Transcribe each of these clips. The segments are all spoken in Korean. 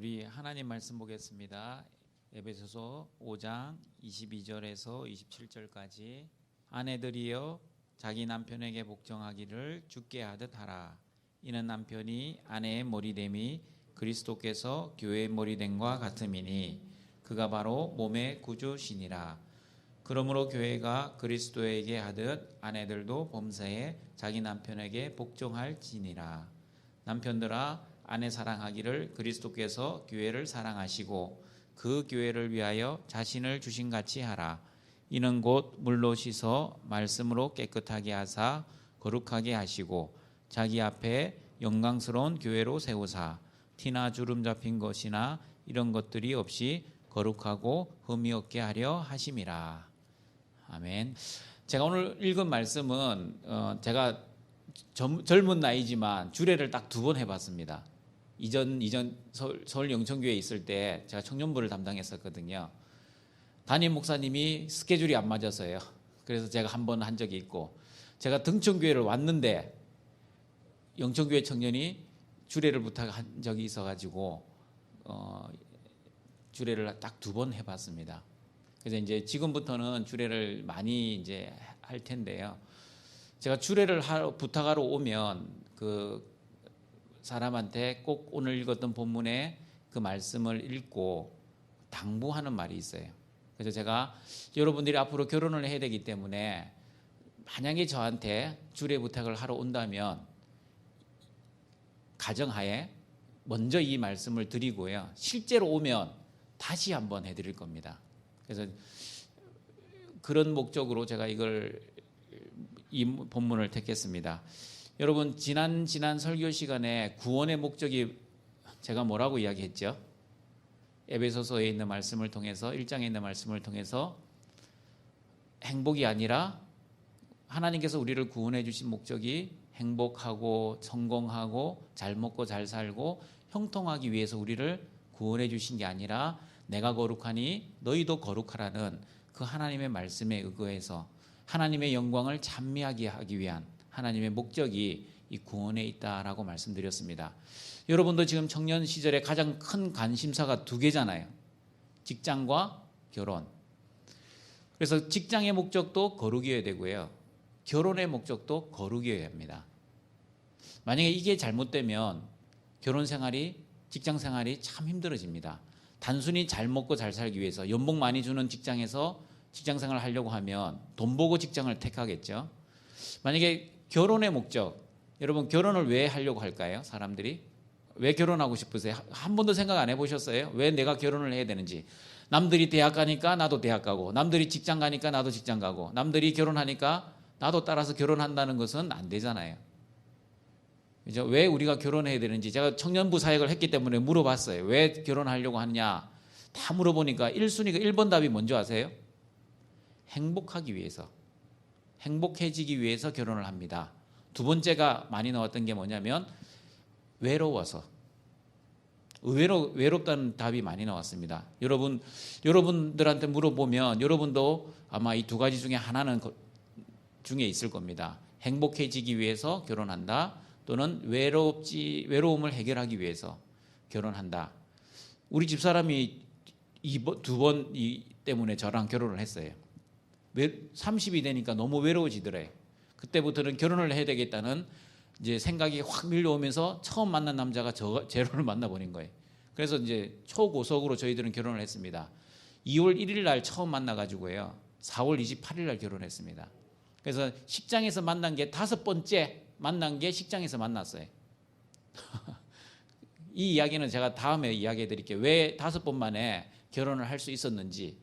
우리 하나님 말씀 보겠습니다. 에베소서 5장 22절에서 27절까지 아내들이여 자기 남편에게 복종하기를 주께 하듯 하라. 이는 남편이 아내의 머리됨이 그리스도께서 교회의 머리됨과 같음이니 그가 바로 몸의 구주시니라. 그러므로 교회가 그리스도에게 하듯 아내들도 범사에 자기 남편에게 복종할지니라. 남편들아 아내 사랑하기를 그리스도께서 교회를 사랑하시고 그 교회를 위하여 자신을 주신같이 하라. 이는 곧 물로 씻어 말씀으로 깨끗하게 하사 거룩하게 하시고 자기 앞에 영광스러운 교회로 세우사 티나 주름 잡힌 것이나 이런 것들이 없이 거룩하고 흠이 없게 하려 하심이라. 아멘. 제가 오늘 읽은 말씀은 제가 젊은 나이지만 주례를 딱 2번 해봤습니다. 이전 서울 영천교회에 있을 때 제가 청년부를 담당했었거든요. 담임 목사님이 스케줄이 안 맞아서요. 그래서 제가 한 번 한 적이 있고, 제가 등촌교회를 왔는데 영천교회 청년이 주례를 부탁한 적이 있어가지고 주례를 딱 2번 해봤습니다. 그래서 이제 지금부터는 주례를 많이 이제 할 텐데요. 제가 주례를 부탁하러 오면 그 사람한테 꼭 오늘 읽었던 본문의 그 말씀을 읽고 당부하는 말이 있어요. 그래서 제가 여러분들이 앞으로 결혼을 해야 되기 때문에 만약에 저한테 주례 부탁을 하러 온다면 가정하에 먼저 이 말씀을 드리고요. 실제로 오면 다시 한번 해드릴 겁니다. 그래서 그런 목적으로 제가 이 본문을 택했습니다. 여러분 지난 설교 시간에 구원의 목적이 제가 뭐라고 이야기했죠? 에베소서에 있는 말씀을 통해서 1장에 있는 말씀을 통해서 행복이 아니라 하나님께서 우리를 구원해 주신 목적이 행복하고 성공하고 잘 먹고 잘 살고 형통하기 위해서 우리를 구원해 주신 게 아니라 내가 거룩하니 너희도 거룩하라는 그 하나님의 말씀에 의거해서 하나님의 영광을 찬미하게 하기 위한 하나님의 목적이 이 구원에 있다라고 말씀드렸습니다. 여러분도 지금 청년 시절에 가장 큰 관심사가 2개잖아요. 직장과 결혼. 그래서 직장의 목적도 거룩이어야 되고요. 결혼의 목적도 거룩이어야 합니다. 만약에 이게 잘못되면 결혼 생활이, 직장 생활이 참 힘들어집니다. 단순히 잘 먹고 잘 살기 위해서 연봉 많이 주는 직장에서 직장 생활을 하려고 하면 돈 보고 직장을 택하겠죠. 만약에 결혼의 목적, 여러분 결혼을 왜 하려고 할까요? 사람들이 왜 결혼하고 싶으세요? 한 번도 생각 안 해보셨어요? 왜 내가 결혼을 해야 되는지. 남들이 대학 가니까 나도 대학 가고, 남들이 직장 가니까 나도 직장 가고, 남들이 결혼하니까 나도 따라서 결혼한다는 것은 안 되잖아요. 그죠? 왜 우리가 결혼해야 되는지 제가 청년부 사역을 했기 때문에 물어봤어요. 왜 결혼하려고 하느냐? 다 물어보니까 1번 답이 뭔지 아세요? 행복하기 위해서, 행복해지기 위해서 결혼을 합니다. 2번째가 많이 나왔던 게 뭐냐면 외로워서. 의외로 외롭다는 답이 많이 나왔습니다. 여러분들한테 물어보면 여러분도 아마 이 2가지 중에 하나는 중에 있을 겁니다. 행복해지기 위해서 결혼한다, 또는 외로움을 해결하기 위해서 결혼한다. 우리 집사람이 2번 때문에 저랑 결혼을 했어요. 30이 되니까 너무 외로워지더래요. 그때부터는 결혼을 해야 되겠다는 이제 생각이 확 밀려오면서 처음 만난 남자가 제로를 만나버린 거예요. 그래서 이제 초고속으로 저희들은 결혼을 했습니다. 2월 1일 날 처음 만나가지고요. 4월 28일 날 결혼했습니다. 그래서 식장에서 만난 게 5번째 만난 게 식장에서 만났어요. 이 이야기는 제가 다음에 이야기해 드릴게요. 왜 5번 만에 결혼을 할 수 있었는지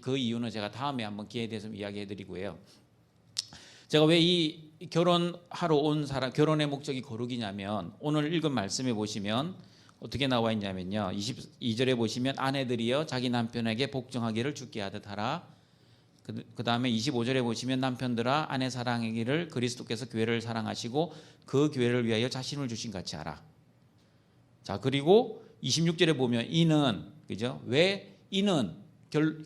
그 이유는 제가 다음에 한번 기회에 대해서 이야기해 드리고요. 제가 왜 이 결혼하러 온 사람, 결혼의 목적이 거룩이냐면 오늘 읽은 말씀에 보시면 어떻게 나와 있냐면요. 22절에 보시면 아내들이여 자기 남편에게 복종하기를 주께 하듯 하라. 그 다음에 25절에 보시면 남편들아 아내 사랑하기를 그리스도께서 교회를 사랑하시고 그 교회를 위하여 자신을 주신 같이 하라. 자, 그리고 26절에 보면 이는, 그죠? 왜 이는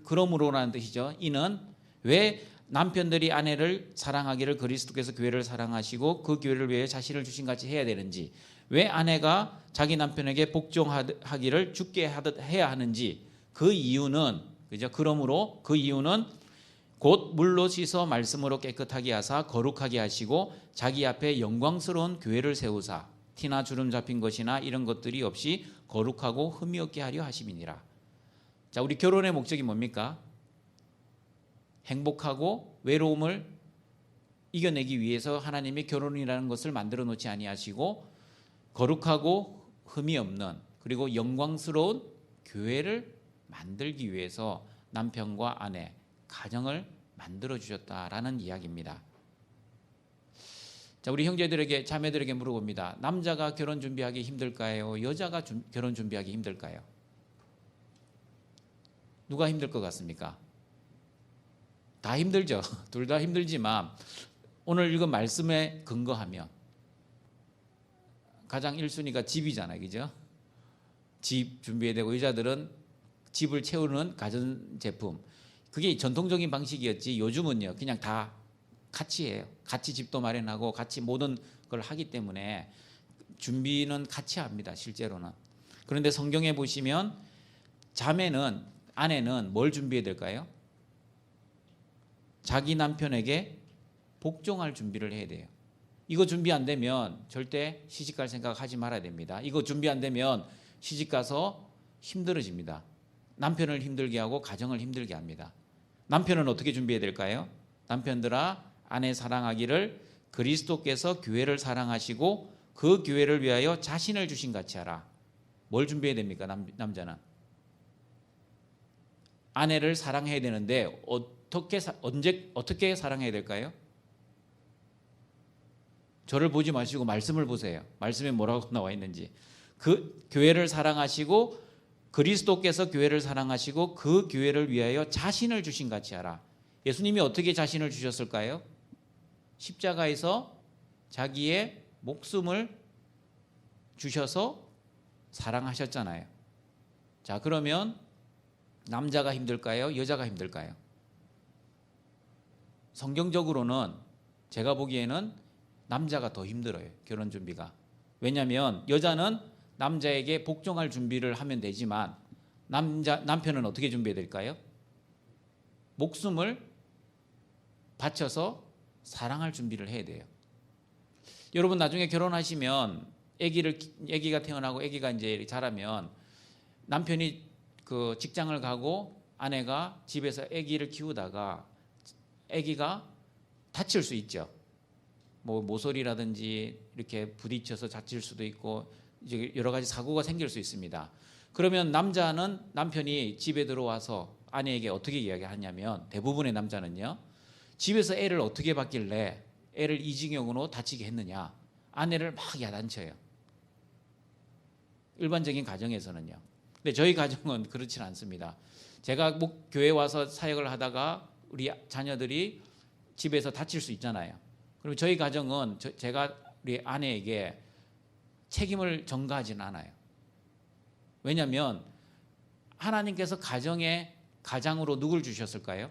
그러므로라는 뜻이죠. 이는 왜 남편들이 아내를 사랑하기를 그리스도께서 교회를 사랑하시고 그 교회를 위해 자신을 주신 같이 해야 되는지, 왜 아내가 자기 남편에게 복종하기를 죽게 하듯 해야 하는지, 그 이유는, 그죠? 그러므로 그 이유는 곧 물로 씻어 말씀으로 깨끗하게 하사 거룩하게 하시고 자기 앞에 영광스러운 교회를 세우사 티나 주름 잡힌 것이나 이런 것들이 없이 거룩하고 흠이 없게 하려 하심이니라. 자, 우리 결혼의 목적이 뭡니까? 행복하고 외로움을 이겨내기 위해서 하나님이 결혼이라는 것을 만들어 놓지 아니하시고 거룩하고 흠이 없는, 그리고 영광스러운 교회를 만들기 위해서 남편과 아내, 가정을 만들어 주셨다라는 이야기입니다. 자, 우리 형제들에게, 자매들에게 물어봅니다. 남자가 결혼 준비하기 힘들까요? 여자가 결혼 준비하기 힘들까요? 누가 힘들 것 같습니까? 다 힘들죠. 둘 다 힘들지만 오늘 읽은 말씀에 근거하면 가장 1순위가 집이잖아요. 그죠? 집 준비해야 되고, 여자들은 집을 채우는 가전제품. 그게 전통적인 방식이었지, 요즘은요 그냥 다 같이 해요. 같이 집도 마련하고 같이 모든 걸 하기 때문에 준비는 같이 합니다, 실제로는. 그런데 성경에 보시면 자매는, 아내는 뭘 준비해야 될까요? 자기 남편에게 복종할 준비를 해야 돼요. 이거 준비 안 되면 절대 시집갈 생각 하지 말아야 됩니다. 이거 준비 안 되면 시집가서 힘들어집니다. 남편을 힘들게 하고 가정을 힘들게 합니다. 남편은 어떻게 준비해야 될까요? 남편들아, 아내 사랑하기를 그리스도께서 교회를 사랑하시고 그 교회를 위하여 자신을 주신 같이 하라. 뭘 준비해야 됩니까? 남자는 아내를 사랑해야 되는데 어떻게 사랑해야 될까요? 저를 보지 마시고 말씀을 보세요. 말씀에 뭐라고 나와 있는지. 그 교회를 사랑하시고 그리스도께서 교회를 사랑하시고 그 교회를 위하여 자신을 주신 같이 하라. 예수님이 어떻게 자신을 주셨을까요? 십자가에서 자기의 목숨을 주셔서 사랑하셨잖아요. 자, 그러면 남자가 힘들까요? 여자가 힘들까요? 성경적으로는 제가 보기에는 남자가 더 힘들어요, 결혼 준비가. 왜냐하면 여자는 남자에게 복종할 준비를 하면 되지만 남편은 어떻게 준비해야 될까요? 목숨을 바쳐서 사랑할 준비를 해야 돼요. 여러분, 나중에 결혼하시면 아기가 태어나고 아기가 이제 자라면 남편이 그 직장을 가고 아내가 집에서 아기를 키우다가 아기가 다칠 수 있죠. 뭐 모서리라든지 이렇게 부딪혀서 다칠 수도 있고 이제 여러 가지 사고가 생길 수 있습니다. 그러면 남편이 집에 들어와서 아내에게 어떻게 이야기하냐면, 대부분의 남자는요, 집에서 애를 어떻게 봤길래 애를 이징역으로 다치게 했느냐, 아내를 막 야단쳐요. 일반적인 가정에서는요. 근데 저희 가정은 그렇지는 않습니다. 제가 교회 와서 사역을 하다가 우리 자녀들이 집에서 다칠 수 있잖아요. 그럼 저희 가정은 제가 우리 아내에게 책임을 전가하지는 않아요. 왜냐하면 하나님께서 가장으로 누굴 주셨을까요?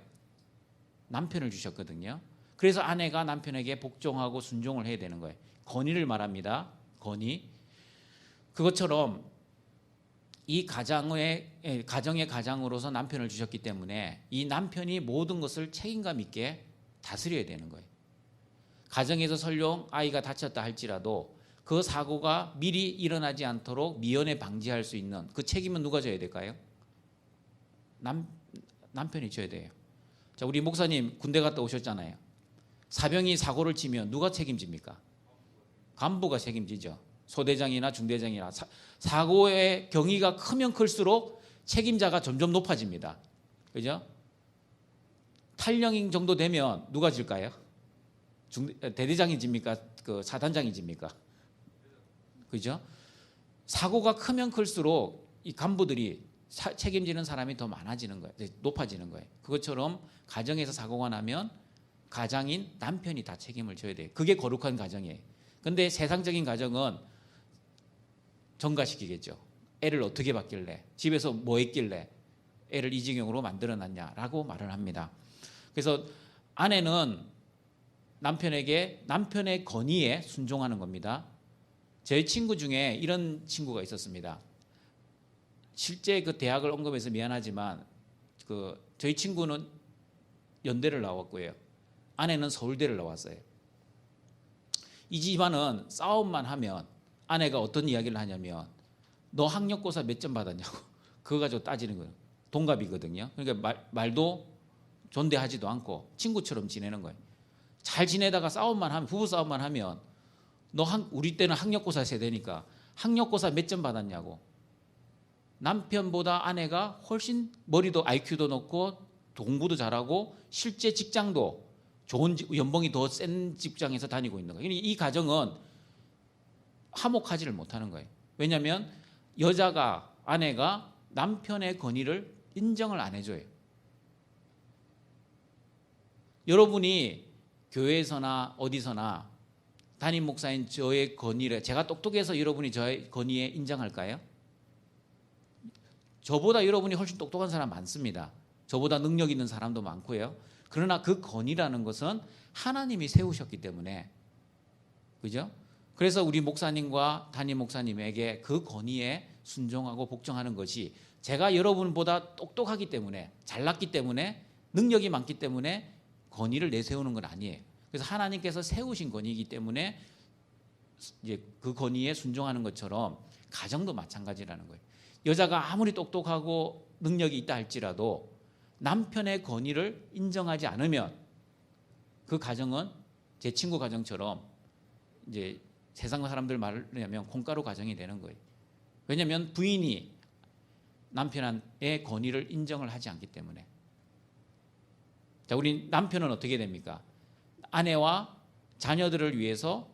남편을 주셨거든요. 그래서 아내가 남편에게 복종하고 순종을 해야 되는 거예요. 건의를 말합니다. 건의. 그것처럼 이 가정의 가장으로서 남편을 주셨기 때문에 이 남편이 모든 것을 책임감 있게 다스려야 되는 거예요. 가정에서 설령 아이가 다쳤다 할지라도 그 사고가 미리 일어나지 않도록 미연에 방지할 수 있는 그 책임은 누가 져야 될까요? 남편이 져야 돼요. 자, 우리 목사님 군대 갔다 오셨잖아요. 사병이 사고를 치면 누가 책임집니까? 간부가 책임지죠. 소대장이나 중대장이나. 사고의 경위가 크면 클수록 책임자가 점점 높아집니다. 그죠? 탈영인 정도 되면 누가 질까요? 대대장이 집니까? 그 사단장이 집니까? 그죠? 사고가 크면 클수록 이 간부들이 책임지는 사람이 더 많아지는 거예요. 높아지는 거예요. 그것처럼 가정에서 사고가 나면 가장인 남편이 다 책임을 져야 돼요. 그게 거룩한 가정이에요. 근데 세상적인 가정은 전가시키겠죠. 애를 어떻게 봤길래, 집에서 뭐 했길래 애를 이징역으로 만들어놨냐라고 말을 합니다. 그래서 아내는 남편에게 남편의 건의에 순종하는 겁니다. 제 친구 중에 이런 친구가 있었습니다. 실제 그 대학을 언급해서 미안하지만 저희 친구는 연대를 나왔고요. 아내는 서울대를 나왔어요. 이 집안은 싸움만 하면 아내가 어떤 이야기를 하냐면 너 학력고사 몇 점 받았냐고 그거 가지고 따지는 거예요. 동갑이거든요. 그러니까 말도 존대하지도 않고 친구처럼 지내는 거예요. 잘 지내다가 싸움만 하면 부부 싸움만 하면 우리 때는 학력고사 세대니까 학력고사 몇 점 받았냐고. 남편보다 아내가 훨씬 머리도 IQ도 높고 공부도 잘하고 실제 직장도 좋은 연봉이 더 센 직장에서 다니고 있는 거예요. 이 가정은 화목하지를 못하는 거예요. 왜냐하면 아내가 남편의 건의를 인정을 안 해줘요. 여러분이 교회에서나 어디서나 담임 목사인 저의 건의를 제가 똑똑해서 여러분이 저의 건의에 인정할까요? 저보다 여러분이 훨씬 똑똑한 사람 많습니다. 저보다 능력 있는 사람도 많고요. 그러나 그 건의라는 것은 하나님이 세우셨기 때문에, 그죠? 그래서 우리 목사님과 담임 목사님에게 그 건의에 순종하고 복종하는 것이 제가 여러분보다 똑똑하기 때문에, 잘났기 때문에, 능력이 많기 때문에 건의를 내세우는 건 아니에요. 그래서 하나님께서 세우신 건의이기 때문에 이제 그 건의에 순종하는 것처럼 가정도 마찬가지라는 거예요. 여자가 아무리 똑똑하고 능력이 있다 할지라도 남편의 건의를 인정하지 않으면 그 가정은 제 친구 가정처럼 이제 세상 사람들 말을 하면 콩가루 가정이 되는 거예요. 왜냐하면 부인이 남편의 건의를 인정을 하지 않기 때문에. 자, 우리 남편은 어떻게 됩니까? 아내와 자녀들을 위해서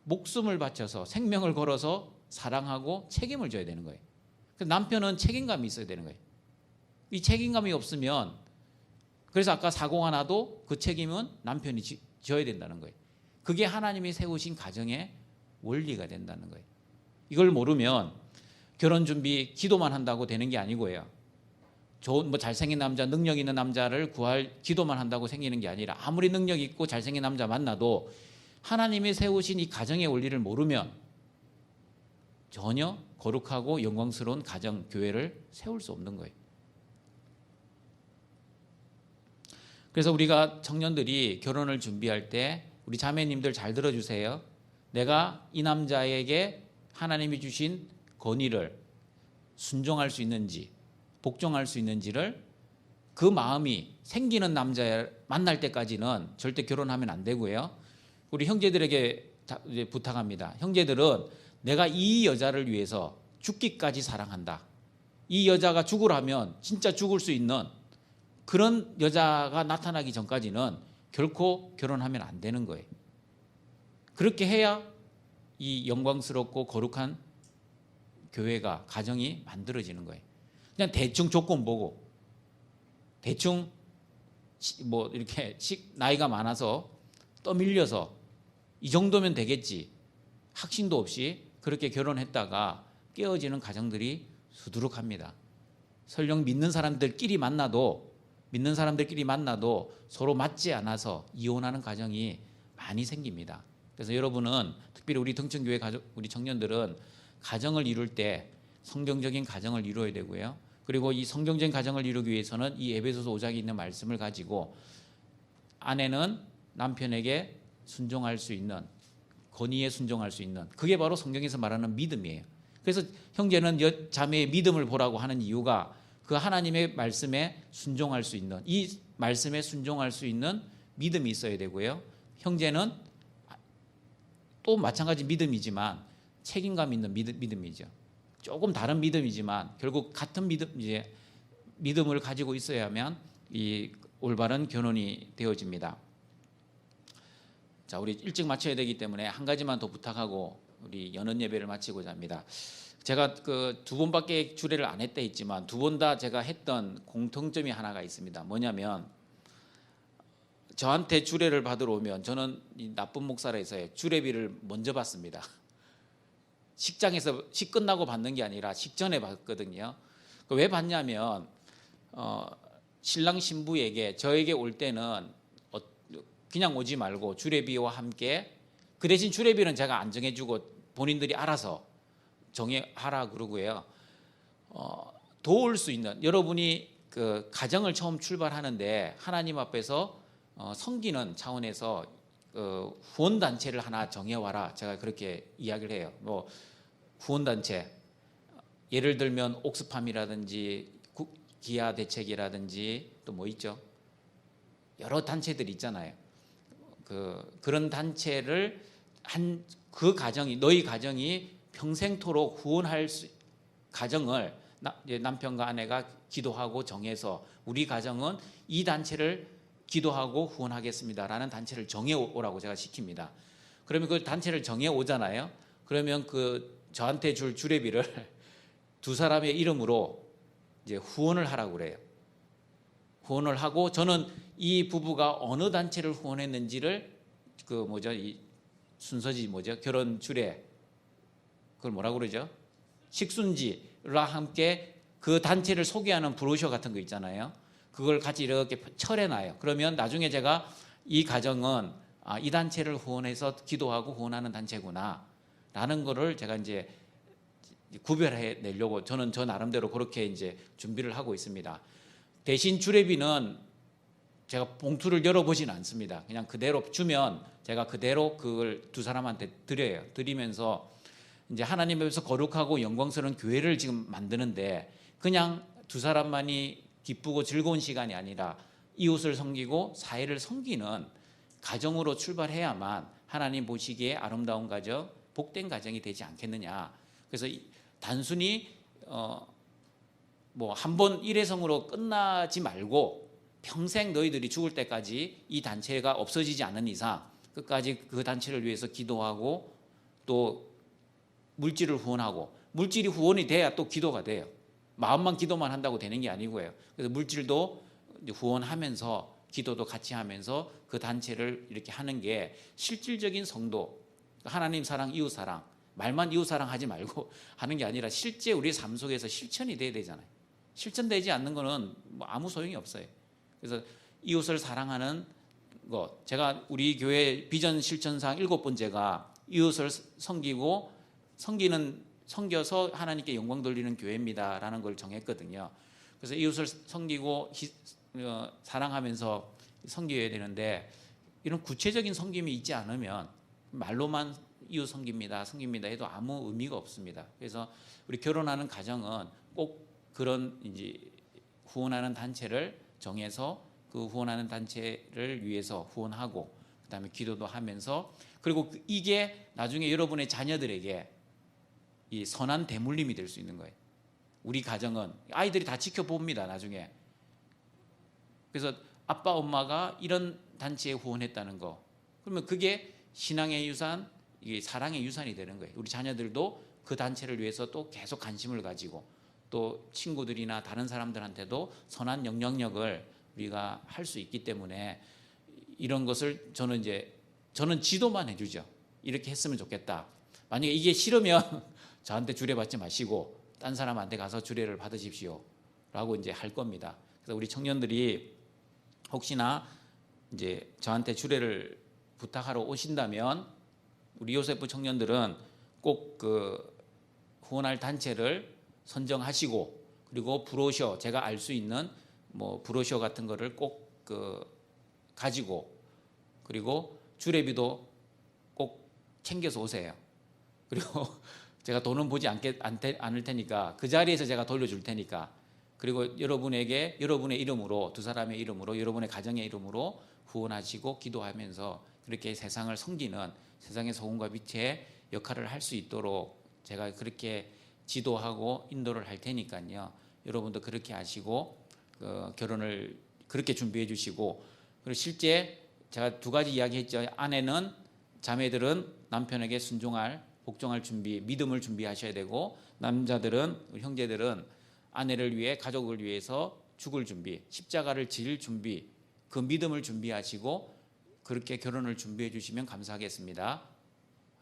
목숨을 바쳐서 생명을 걸어서 사랑하고 책임을 져야 되는 거예요. 남편은 책임감이 있어야 되는 거예요. 이 책임감이 없으면, 그래서 아까 사고가 나도 그 책임은 남편이 져야 된다는 거예요. 그게 하나님이 세우신 가정의 원리가 된다는 거예요. 이걸 모르면 결혼 준비 기도만 한다고 되는 게 아니고요. 좋은 잘생긴 남자, 능력 있는 남자를 구할 기도만 한다고 생기는 게 아니라 아무리 능력 있고 잘생긴 남자 만나도 하나님이 세우신 이 가정의 원리를 모르면 전혀 거룩하고 영광스러운 가정, 교회를 세울 수 없는 거예요. 그래서 우리가 청년들이 결혼을 준비할 때 우리 자매님들 잘 들어주세요. 내가 이 남자에게 하나님이 주신 건의를 순종할 수 있는지, 복종할 수 있는지를 그 마음이 생기는 남자를 만날 때까지는 절대 결혼하면 안 되고요. 우리 형제들에게 이제 부탁합니다. 형제들은 내가 이 여자를 위해서 죽기까지 사랑한다. 이 여자가 죽으라면 진짜 죽을 수 있는 그런 여자가 나타나기 전까지는 결코 결혼하면 안 되는 거예요. 그렇게 해야 이 영광스럽고 거룩한 교회가, 가정이 만들어지는 거예요. 그냥 대충 조건 보고 대충 이렇게 나이가 많아서 떠밀려서 이 정도면 되겠지, 확신도 없이 그렇게 결혼했다가 깨어지는 가정들이 수두룩합니다. 설령 믿는 사람들끼리 만나도 서로 맞지 않아서 이혼하는 가정이 많이 생깁니다. 그래서 여러분은, 특별히 우리 등천교회 우리 청년들은 가정을 이룰 때 성경적인 가정을 이루어야 되고요. 그리고 이 성경적인 가정을 이루기 위해서는 이 에베소서 5장에 있는 말씀을 가지고 아내는 남편에게 순종할 수 있는, 건의에 순종할 수 있는, 그게 바로 성경에서 말하는 믿음이에요. 그래서 형제는 자매의 믿음을 보라고 하는 이유가 그 하나님의 말씀에 순종할 수 있는, 이 말씀에 순종할 수 있는 믿음이 있어야 되고요. 형제는 또 마찬가지 믿음이지만 책임감 있는 믿음이죠. 조금 다른 믿음이지만 결국 같은 믿음을 가지고 있어야만 이 올바른 결혼이 되어집니다. 자, 우리 일찍 마쳐야 되기 때문에 한 가지만 더 부탁하고 우리 연언 예배를 마치고자 합니다. 제가 그 두 번밖에 주례를 안 했다 했지만 두 번 다 제가 했던 공통점이 하나가 있습니다. 뭐냐면 저한테 주례를 받으러 오면 저는 이 나쁜 목사라 해서 주례비를 먼저 받습니다. 식장에서 식 끝나고 받는 게 아니라 식전에 받거든요. 왜 받냐면 신랑 신부에게, 저에게 올 때는 그냥 오지 말고 주례비와 함께, 그 대신 주례비는 제가 안 정해주고 본인들이 알아서 정해하라 그러고요. 도울 수 있는, 여러분이 그 가정을 처음 출발하는데 하나님 앞에서 섬기는 차원에서 후원 단체를 하나 정해와라. 제가 그렇게 이야기를 해요. 뭐 후원 단체, 예를 들면 옥스팜이라든지 기아 대책이라든지 또 뭐 있죠? 여러 단체들이 있잖아요. 그런 단체를 그 가정이, 너희 가정이 평생토록 후원할 가정을 남편과 아내가 기도하고 정해서 우리 가정은 이 단체를 기도하고 후원하겠습니다라는 단체를 정해오라고 제가 시킵니다. 그러면 그 단체를 정해오잖아요. 그러면 저한테 줄 주례비를 두 사람의 이름으로 이제 후원을 하라고 그래요. 후원을 하고, 저는 이 부부가 어느 단체를 후원했는지를 이 순서지 결혼 주례, 그걸 뭐라고 그러죠? 식순지와 함께 그 단체를 소개하는 브로셔 같은 거 있잖아요. 그걸 같이 이렇게 철해놔요. 그러면 나중에 제가 이 가정은 이 단체를 후원해서 기도하고 후원하는 단체구나 라는 거를 제가 이제 구별해 내려고 저는 저 나름대로 그렇게 이제 준비를 하고 있습니다. 대신 주례비는 제가 봉투를 열어보진 않습니다. 그냥 그대로 주면 제가 그대로 그걸 두 사람한테 드려요. 드리면서 이제 하나님 앞에서 거룩하고 영광스러운 교회를 지금 만드는데, 그냥 두 사람만이 기쁘고 즐거운 시간이 아니라 이웃을 섬기고 사회를 섬기는 가정으로 출발해야만 하나님 보시기에 아름다운 가정, 복된 가정이 되지 않겠느냐. 그래서 단순히 한 번 일회성으로 끝나지 말고 평생 너희들이 죽을 때까지 이 단체가 없어지지 않는 이상 끝까지 그 단체를 위해서 기도하고 또 물질을 후원하고, 물질이 후원이 돼야 또 기도가 돼요. 마음만 기도만 한다고 되는 게 아니고요. 그래서 물질도 후원하면서 기도도 같이 하면서 그 단체를 이렇게 하는 게 실질적인 성도, 하나님 사랑, 이웃 사랑, 말만 이웃 사랑하지 말고 하는 게 아니라 실제 우리 삶 속에서 실천이 돼야 되잖아요. 실천되지 않는 거는 아무 소용이 없어요. 그래서 이웃을 사랑하는 것, 제가 우리 교회 비전 실천상 7번째가 이웃을 섬겨서 하나님께 영광 돌리는 교회입니다라는 걸 정했거든요. 그래서 이웃을 섬기고 사랑하면서 섬겨야 되는데, 이런 구체적인 섬김이 있지 않으면 말로만 이웃 섬깁니다 해도 아무 의미가 없습니다. 그래서 우리 결혼하는 가정은 꼭 그런 이제 후원하는 단체를 정해서 그 후원하는 단체를 위해서 후원하고, 그다음에 기도도 하면서, 그리고 이게 나중에 여러분의 자녀들에게 이 선한 대물림이 될 수 있는 거예요. 우리 가정은 아이들이 다 지켜봅니다, 나중에. 그래서 아빠 엄마가 이런 단체에 후원했다는 거, 그러면 그게 신앙의 유산, 이게 사랑의 유산이 되는 거예요. 우리 자녀들도 그 단체를 위해서 또 계속 관심을 가지고, 또 친구들이나 다른 사람들한테도 선한 영향력을 우리가 할 수 있기 때문에, 이런 것을 저는 지도만 해주죠. 이렇게 했으면 좋겠다. 만약에 이게 싫으면 저한테 주례 받지 마시고 딴 사람한테 가서 주례를 받으십시오 라고 이제 할 겁니다. 그래서 우리 청년들이 혹시나 이제 저한테 주례를 부탁하러 오신다면, 우리 요셉부 청년들은 꼭 후원할 단체를 선정하시고, 그리고 브로셔, 제가 알 수 있는 브로셔 같은 거를 꼭 가지고, 그리고 주례비도 꼭 챙겨서 오세요. 그리고 제가 돈은 보지 않을 테니까 그 자리에서 제가 돌려줄 테니까, 그리고 여러분에게 여러분의 이름으로, 두 사람의 이름으로, 여러분의 가정의 이름으로 후원하시고 기도하면서 그렇게 세상을 섬기는, 세상의 소금과 빛의 역할을 할 수 있도록 제가 그렇게 지도하고 인도를 할 테니까요. 여러분도 그렇게 하시고 결혼을 그렇게 준비해 주시고, 그리고 실제 제가 두 가지 이야기했죠. 아내는, 자매들은 남편에게 순종할, 복종할 준비, 믿음을 준비하셔야 되고, 남자들은, 형제들은 아내를 위해, 가족을 위해서 죽을 준비, 십자가를 질 준비, 그 믿음을 준비하시고 그렇게 결혼을 준비해 주시면 감사하겠습니다.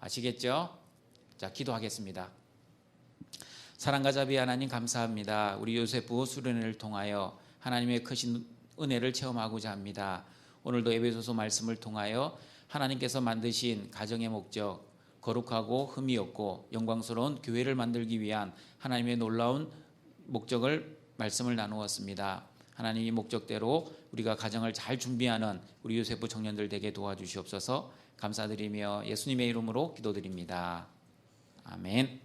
아시겠죠? 자, 기도하겠습니다. 사랑과 자비 하나님 감사합니다. 우리 요셉부 수련회를 통하여 하나님의 크신 은혜를 체험하고자 합니다. 오늘도 에베소서 말씀을 통하여 하나님께서 만드신 가정의 목적, 거룩하고 흠이 없고 영광스러운 교회를 만들기 위한 하나님의 놀라운 목적을 말씀을 나누었습니다. 하나님 이 목적대로 우리가 가정을 잘 준비하는 우리 요셉부 청년들 되게 도와주시옵소서. 감사드리며 예수님의 이름으로 기도드립니다. 아멘.